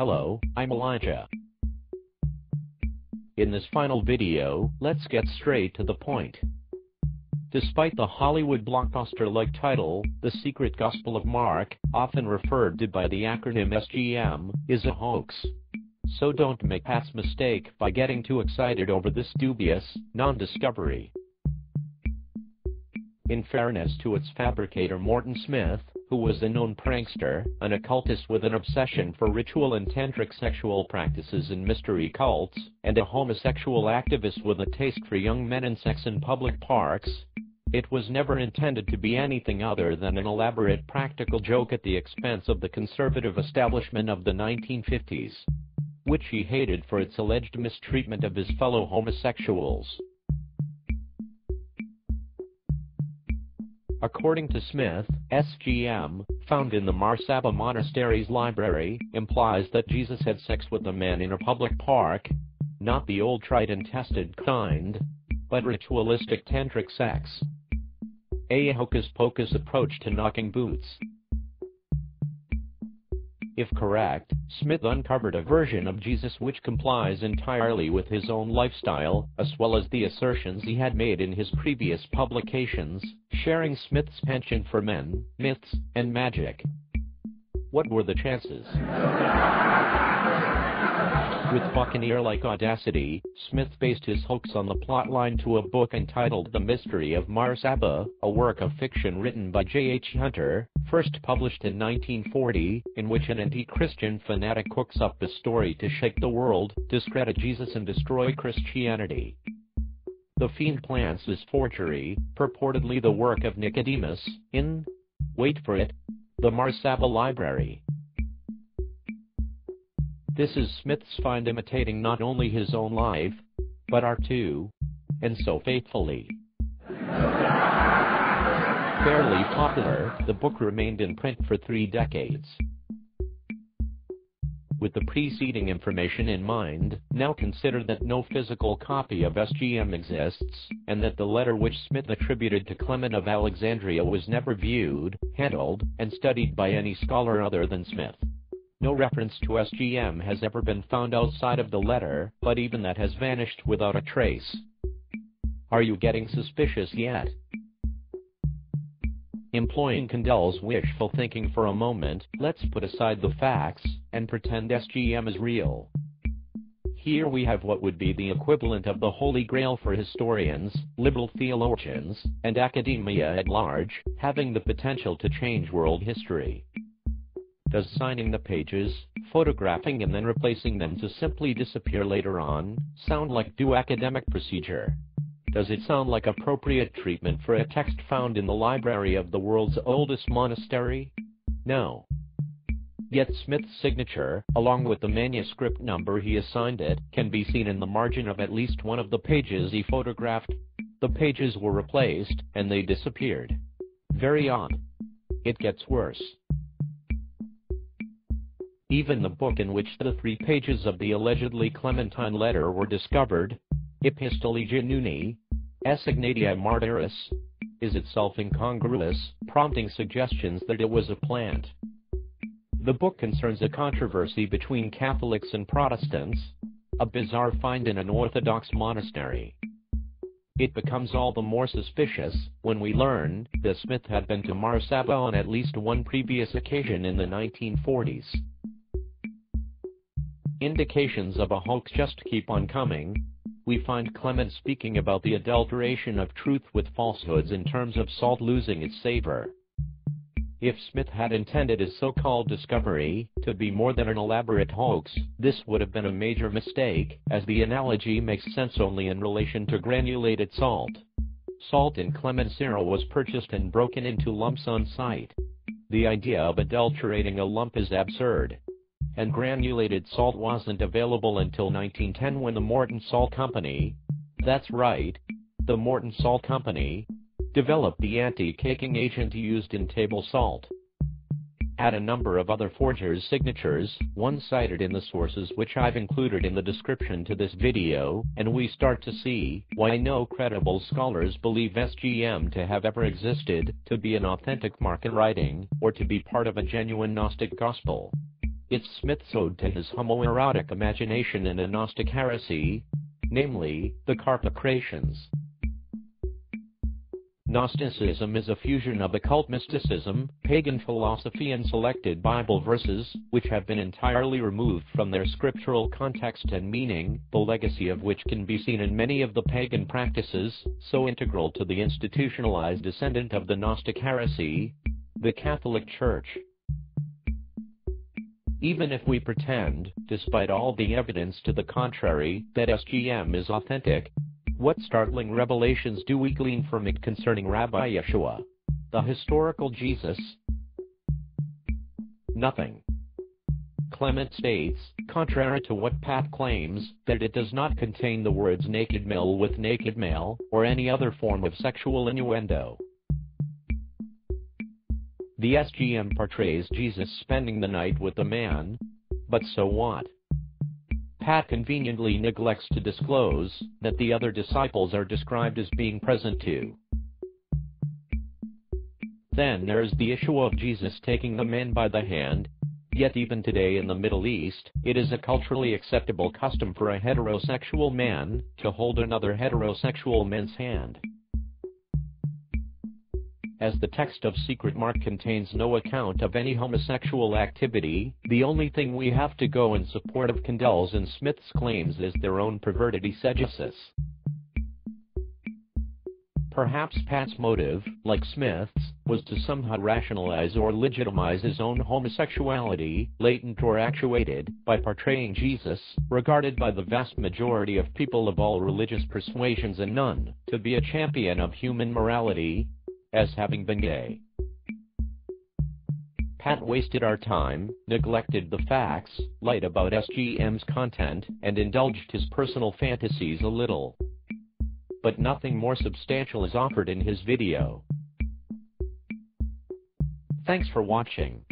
Hello, I'm Elijah. In this final video, let's get straight to the point. Despite the Hollywood blockbuster-like title, The Secret Gospel of Mark, often referred to by the acronym SGM, is a hoax. So don't make Pat's mistake by getting too excited over this dubious non-discovery. In fairness to its fabricator Morton Smith, who was a known prankster, an occultist with an obsession for ritual and tantric sexual practices in mystery cults, and a homosexual activist with a taste for young men and sex in public parks, it was never intended to be anything other than an elaborate practical joke at the expense of the conservative establishment of the 1950s, which he hated for its alleged mistreatment of his fellow homosexuals. According to Smith, SGM, found in the Marsaba Monastery's library, implies that Jesus had sex with a man in a public park, not the old tried and tested kind, but ritualistic tantric sex. A hocus-pocus approach to knocking boots. If correct, Smith uncovered a version of Jesus which complies entirely with his own lifestyle, as well as the assertions he had made in his previous publications, sharing Smith's penchant for men, myths, and magic. What were the chances? With buccaneer-like audacity, Smith based his hoax on the plotline to a book entitled The Mystery of Marsaba, a work of fiction written by J.H. Hunter, first published in 1940, in which an anti-Christian fanatic cooks up a story to shake the world, discredit Jesus and destroy Christianity. The fiend plans this forgery, purportedly the work of Nicodemus, in, wait for it, the Marsaba Library. This is Smith's find imitating not only his own life, but our too, and so faithfully. Fairly popular, the book remained in print for 3 decades. With the preceding information in mind, now consider that no physical copy of SGM exists, and that the letter which Smith attributed to Clement of Alexandria was never viewed, handled, and studied by any scholar other than Smith. No reference to SGM has ever been found outside of the letter, but even that has vanished without a trace. Are you getting suspicious yet? Employing Condell's wishful thinking for a moment, let's put aside the facts, and pretend SGM is real. Here we have what would be the equivalent of the Holy Grail for historians, liberal theologians, and academia at large, having the potential to change world history. Does signing the pages, photographing and then replacing them to simply disappear later on, sound like due academic procedure? Does it sound like appropriate treatment for a text found in the library of the world's oldest monastery? No. Yet Smith's signature, along with the manuscript number he assigned it, can be seen in the margin of at least one of the pages he photographed. The pages were replaced, and they disappeared. Very odd. It gets worse. Even the book in which the 3 pages of the allegedly Clementine letter were discovered, Epistolae Genuni, Assignatia Martyris, is itself incongruous, prompting suggestions that it was a plant. The book concerns a controversy between Catholics and Protestants, a bizarre find in an Orthodox monastery. It becomes all the more suspicious when we learn that Smith had been to Marsaba on at least one previous occasion in the 1940s. Indications of a hoax just keep on coming. We find Clement speaking about the adulteration of truth with falsehoods in terms of salt losing its savor. If Smith had intended his so-called discovery to be more than an elaborate hoax, this would have been a major mistake, as the analogy makes sense only in relation to granulated salt. Salt in Clement's era was purchased and broken into lumps on site. The idea of adulterating a lump is absurd. And granulated salt wasn't available until 1910 when the Morton Salt Company, that's right, the Morton Salt Company, developed the anti-caking agent used in table salt. Add a number of other forgers' signatures, one cited in the sources which I've included in the description to this video, and we start to see why no credible scholars believe SGM to have ever existed, to be an authentic market writing, or to be part of a genuine Gnostic gospel. It's Smith's ode to his homoerotic imagination in a Gnostic heresy, namely, the Carpocratians. Gnosticism is a fusion of occult mysticism, pagan philosophy and selected Bible verses, which have been entirely removed from their scriptural context and meaning, the legacy of which can be seen in many of the pagan practices, so integral to the institutionalized descendant of the Gnostic heresy, the Catholic Church. Even if we pretend, despite all the evidence to the contrary, that SGM is authentic, what startling revelations do we glean from it concerning Rabbi Yeshua, the historical Jesus? Nothing. Clement states, contrary to what Pat claims, that it does not contain the words naked male with naked male, or any other form of sexual innuendo. The SGM portrays Jesus spending the night with a man, but so what? Pat conveniently neglects to disclose that the other disciples are described as being present too. Then there's the issue of Jesus taking the man by the hand, yet even today in the Middle East, it is a culturally acceptable custom for a heterosexual man to hold another heterosexual man's hand. As the text of Secret Mark contains no account of any homosexual activity, the only thing we have to go in support of Candell's and Smith's claims is their own perverted exegesis. Perhaps Pat's motive, like Smith's, was to somehow rationalize or legitimize his own homosexuality, latent or actuated, by portraying Jesus, regarded by the vast majority of people of all religious persuasions and none, to be a champion of human morality, as having been gay. Pat wasted our time, neglected the facts, lied about SGM's content, and indulged his personal fantasies a little. But nothing more substantial is offered in his video. Thanks for watching.